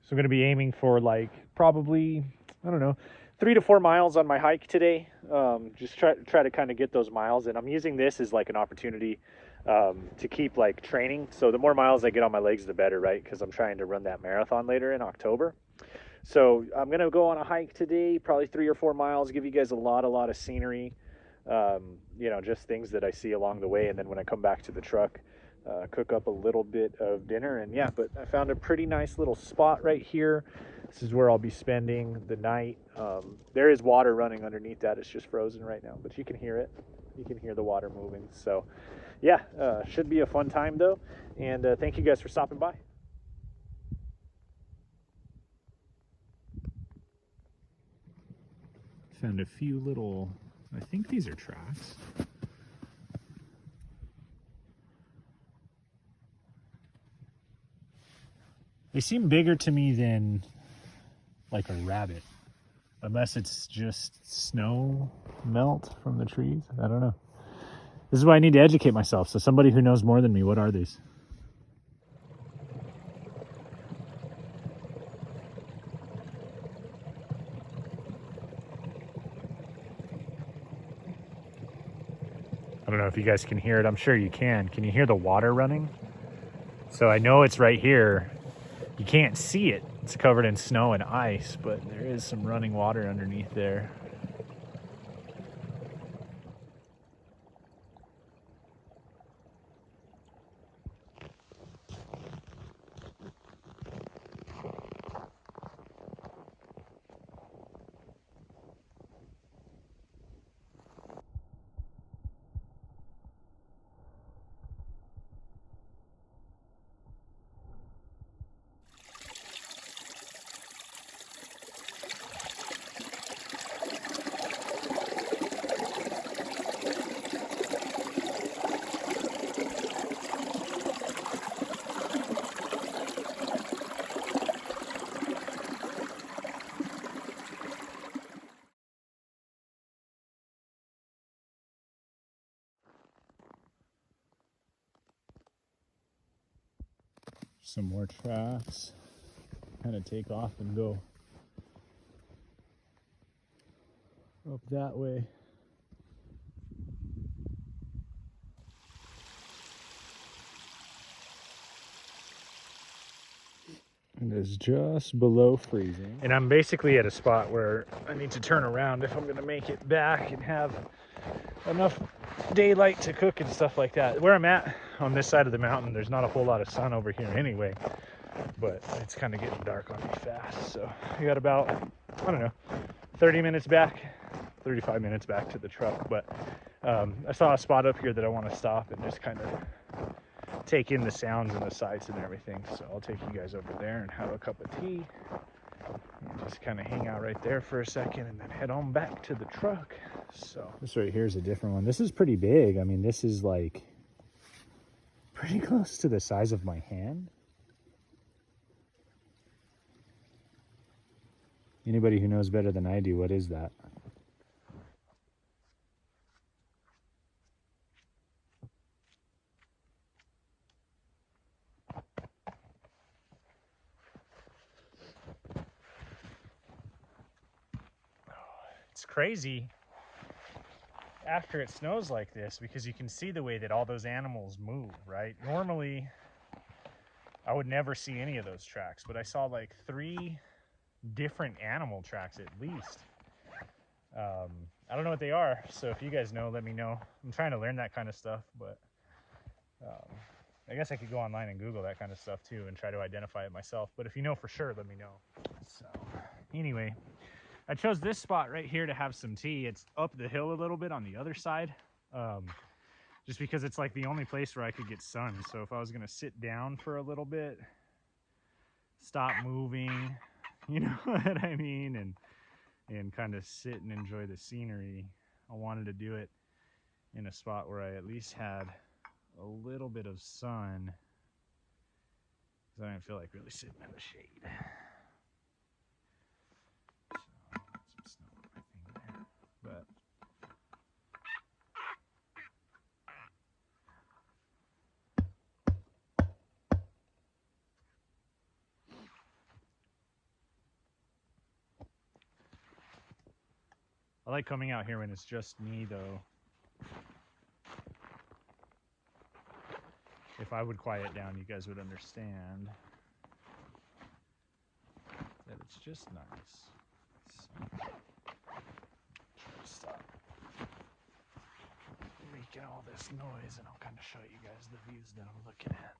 So I'm going to be aiming for like probably, I don't know, 3 to 4 miles on my hike today. Just try to kind of get those miles, and I'm using this as like an opportunity to keep like training. So the more miles I get on my legs, the better, right? Because I'm trying to run that marathon later in October. So I'm gonna go on a hike today, probably 3 or 4 miles. Give you guys a lot of scenery. Just things that I see along the way, and then when I come back to the truck, cook up a little bit of dinner. And yeah, but I found a pretty nice little spot right here. This is where I'll be spending the night. There is water running underneath that. It's just frozen right now, but you can hear it. You can hear the water moving. So yeah, should be a fun time though. And thank you guys for stopping by. Found a few little, I think these are tracks. They seem bigger to me than like a rabbit, unless it's just snow melt from the trees. I don't know. This is why I need to educate myself. So somebody who knows more than me, what are these? I don't know if you guys can hear it. I'm sure you can. Can you hear the water running? So I know it's right here. You can't see it. It's covered in snow and ice, but there is some running water underneath there. Some more tracks. Kind of take off and go up that way. It is just below freezing. And I'm basically at a spot where I need to turn around if I'm going to make it back and have enough daylight to cook and stuff like that. Where I'm at on this side of the mountain, there's not a whole lot of sun over here anyway, but it's kind of getting dark on me fast. So I got about, I don't know, 30 minutes back, 35 minutes back to the truck. But I saw a spot up here that I want to stop and just kind of take in the sounds and the sights and everything. So I'll take you guys over there and have a cup of tea and just kind of hang out right there for a second and then head on back to the truck. So this right here is a different one. This is pretty big. I mean, this is like pretty close to the size of my hand. Anybody who knows better than I do, what is that? It's crazy after it snows like this because you can see the way that all those animals move, right? Normally, I would never see any of those tracks, but I saw like 3 different animal tracks at least. I don't know what they are, so if you guys know, let me know. I'm trying to learn that kind of stuff, but I guess I could go online and Google that kind of stuff too and try to identify it myself. But if you know for sure, let me know. So anyway, I chose this spot right here to have some tea. It's up the hill a little bit on the other side, just because it's like the only place where I could get sun. So if I was gonna sit down for a little bit, stop moving, you know what I mean, and kind of sit and enjoy the scenery, I wanted to do it in a spot where I at least had a little bit of sun, because I didn't feel like really sitting in the shade. So, some snow on my thing there. But I like coming out here when it's just me, though. If I would quiet down, you guys would understand that it's just nice. So, try to stop making all this noise, and I'll kind of show you guys the views that I'm looking at.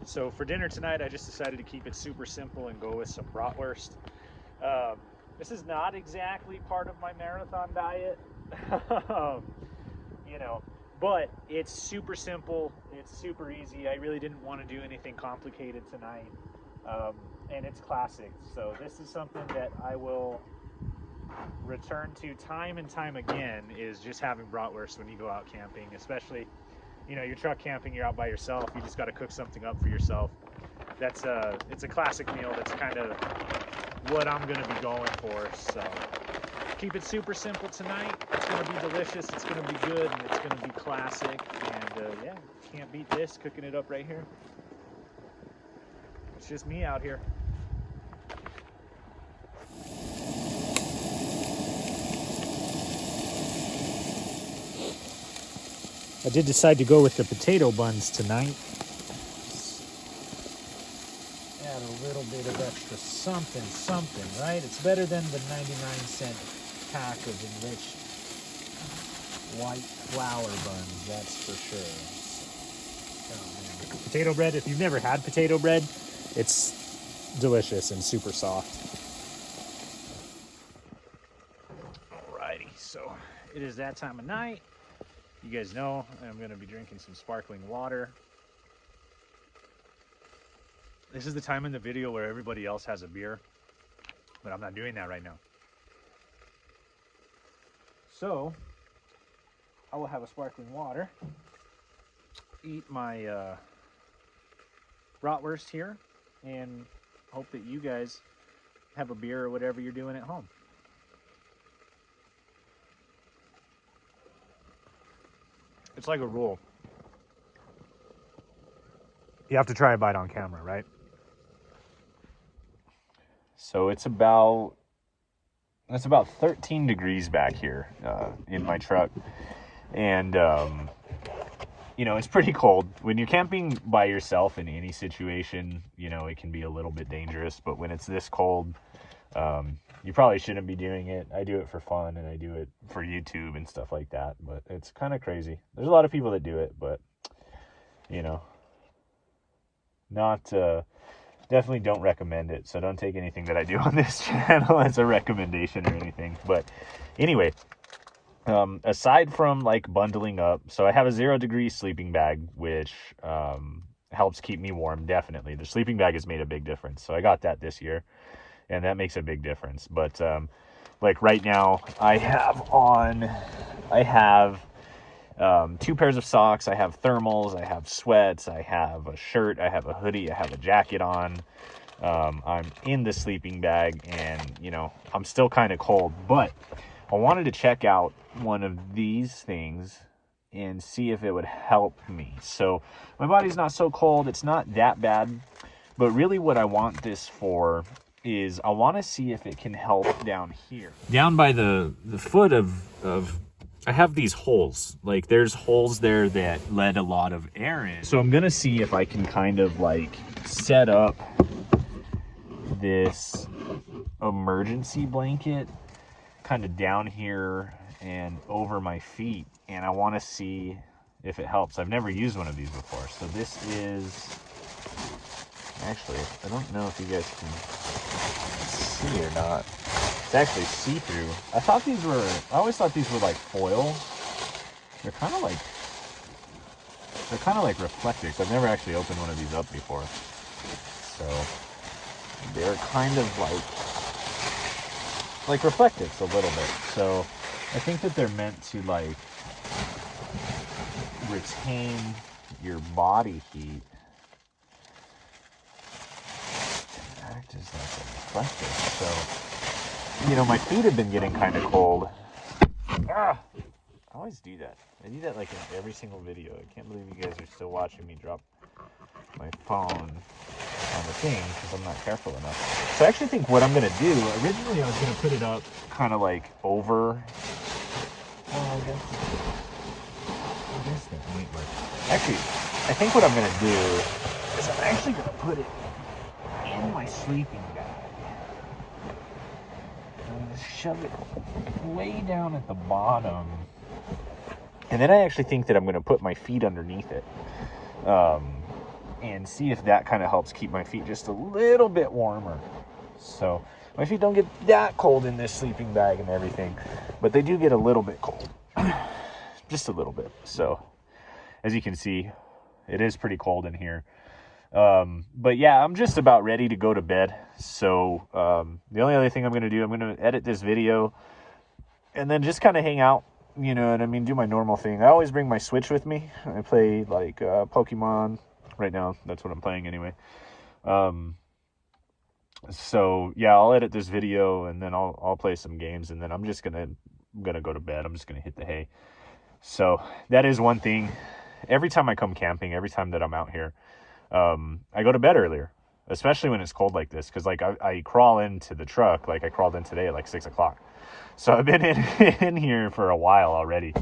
So for dinner tonight, I just decided to keep it super simple and go with some bratwurst. This is not exactly part of my marathon diet, you know, but it's super simple. It's super easy. I really didn't want to do anything complicated tonight, and it's classic. So this is something that I will return to time and time again, is just having bratwurst when you go out camping, especially, you know, you're truck camping, you're out by yourself, you just got to cook something up for yourself. It's a classic meal. That's kind of what I'm going to be going for. So keep it super simple tonight. It's going to be delicious, it's going to be good, and it's going to be classic. And yeah, can't beat this, cooking it up right here. It's just me out here. I did decide to go with the potato buns tonight. Add a little bit of extra something, right? It's better than the 99-cent pack of enriched white flour buns, that's for sure. Oh, man. Potato bread, if you've never had potato bread, it's delicious and super soft. Alrighty, so it is that time of night. You guys know I'm going to be drinking some sparkling water. This is the time in the video where everybody else has a beer, but I'm not doing that right now. So I will have a sparkling water, eat my bratwurst here, and hope that you guys have a beer or whatever you're doing at home. It's like a rule. You have to try a bite on camera, right? So it's about 13 degrees back here in my truck. And, you know, it's pretty cold. When you're camping by yourself in any situation, you know, it can be a little bit dangerous. But when it's this cold, you probably shouldn't be doing it. I do it for fun, and I do it for YouTube and stuff like that. But it's kind of crazy. There's a lot of people that do it, but, you know, not... definitely don't recommend it. So don't take anything that I do on this channel as a recommendation or anything. But anyway, aside from like bundling up, so I have a 0-degree sleeping bag, which helps keep me warm. Definitely, the sleeping bag has made a big difference. So I got that this year, and that makes a big difference. But like right now, I have 2 pairs of socks, I have thermals, I have sweats, I have a shirt, I have a hoodie, I have a jacket on. I'm in the sleeping bag, and, you know, I'm still kind of cold, but I wanted to check out one of these things and see if it would help me. So my body's not so cold, it's not that bad, But really what I want this for is I want to see if it can help down here. Down by the foot of I have these holes. Like there's holes there that let a lot of air in. So I'm going to see if I can kind of like set up this emergency blanket kind of down here and over my feet. And I want to see if it helps. I've never used one of these before. So this is, actually, I don't know if you guys can see or not. It's actually see-through. I always thought these were like foil. They're kind of like reflectors. I've never actually opened one of these up before. So they're kind of like reflective a little bit. So I think that they're meant to like retain your body heat. Act as like a reflector. So, you know, my feet have been getting kind of cold. I always do that. I do that like in every single video. I can't believe you guys are still watching me drop my phone on the thing because I'm not careful enough. So I actually think what I'm going to do, originally I was going to put it up kind of like over. I guess that might work. Actually, I think what I'm going to do is I'm actually going to put it in my sleeping bag. I'm going to shove it way down at the bottom. And then I actually think that I'm going to put my feet underneath it. And see if that kind of helps keep my feet just a little bit warmer. So my feet don't get that cold in this sleeping bag and everything, but they do get a little bit cold. Just a little bit. So as you can see, it is pretty cold in here. But yeah, I'm just about ready to go to bed. So the only other thing I'm going to do, I'm going to edit this video and then just kind of hang out, you know what I mean, do my normal thing. I always bring my Switch with me. I play like Pokemon. Right now, that's what I'm playing anyway. So yeah, I'll edit this video and then I'll play some games and then I'm just gonna go to bed. I'm just gonna hit the hay. So that is one thing. Every time I come camping, every time that I'm out here, I go to bed earlier, especially when it's cold like this. Because like I crawl into the truck, like I crawled in today at like 6 o'clock. So I've been in here for a while already.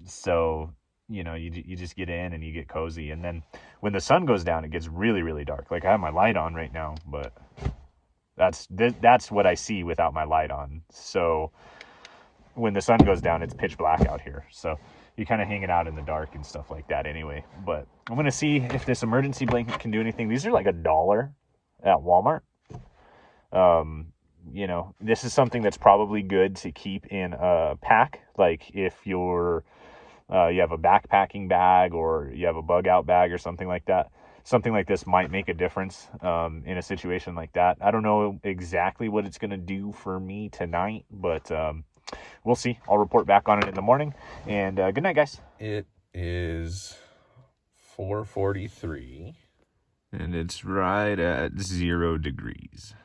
So you know, you just get in and you get cozy. And then when the sun goes down, it gets really, really dark. Like I have my light on right now, but that's what I see without my light on. So when the sun goes down, it's pitch black out here. So you're kind of hanging out in the dark and stuff like that anyway. But I'm going to see if this emergency blanket can do anything. These are like $1 at Walmart. You know, this is something that's probably good to keep in a pack. Like if you're you have a backpacking bag or you have a bug out bag or something like that. Something like this might make a difference in a situation like that. I don't know exactly what it's going to do for me tonight, but we'll see. I'll report back on it in the morning. And good night, guys. It is 4:43. And it's right at 0 degrees.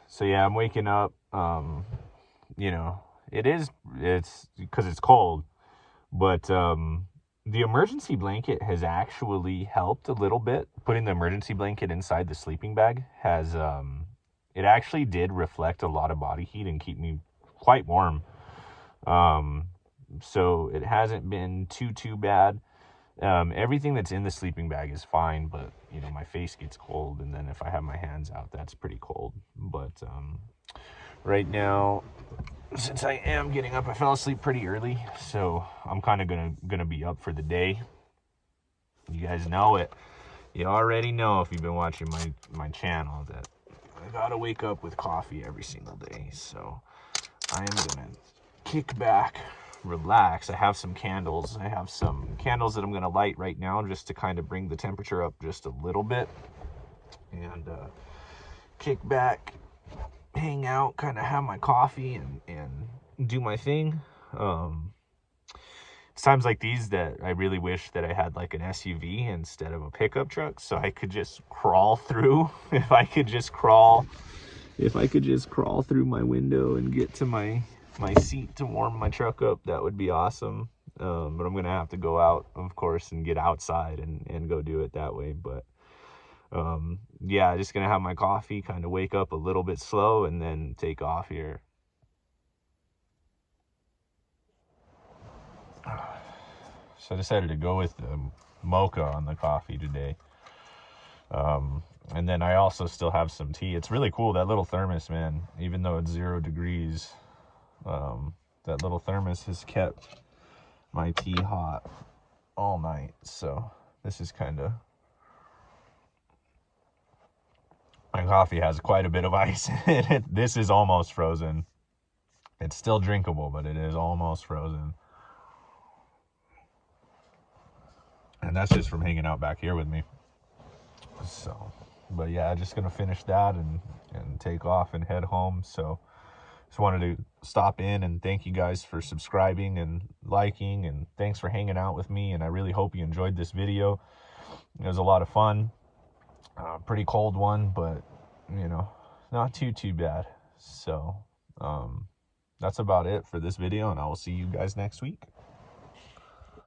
So yeah, I'm waking up. You know, it's because it's cold. But the emergency blanket has actually helped a little bit. Putting the emergency blanket inside the sleeping bag has, it actually did reflect a lot of body heat and keep me quite warm. So it hasn't been too bad. Everything that's in the sleeping bag is fine, but, you know, my face gets cold. And then if I have my hands out, that's pretty cold. But right now, since I am getting up, I fell asleep pretty early, so I'm kind of gonna be up for the day. You guys know it. You already know if you've been watching my channel that I gotta wake up with coffee every single day. So I am gonna kick back, relax. I have some candles. I have some candles that I'm gonna light right now just to kind of bring the temperature up just a little bit, and kick back, hang out, kind of have my coffee and do my thing. It's times like these that I really wish that I had like an SUV instead of a pickup truck, so I could just crawl through. If I could just crawl through my window and get to my seat to warm my truck up, that would be awesome. But I'm gonna have to go out, of course, and get outside and go do it that way. But Yeah, just gonna have my coffee, kind of wake up a little bit slow, and then take off here. So I decided to go with the mocha on the coffee today. And then I also still have some tea. It's really cool, that little thermos, man. Even though it's 0 degrees, that little thermos has kept my tea hot all night. So this is kind of, my coffee has quite a bit of ice in it. This is almost frozen. It's still drinkable, but it is almost frozen. And that's just from hanging out back here with me. So, but yeah, just gonna finish that and take off and head home. So just wanted to stop in and thank you guys for subscribing and liking, and thanks for hanging out with me. And I really hope you enjoyed this video. It was a lot of fun. Pretty cold one, but you know, not too bad. So that's about it for this video, and I will see you guys next week.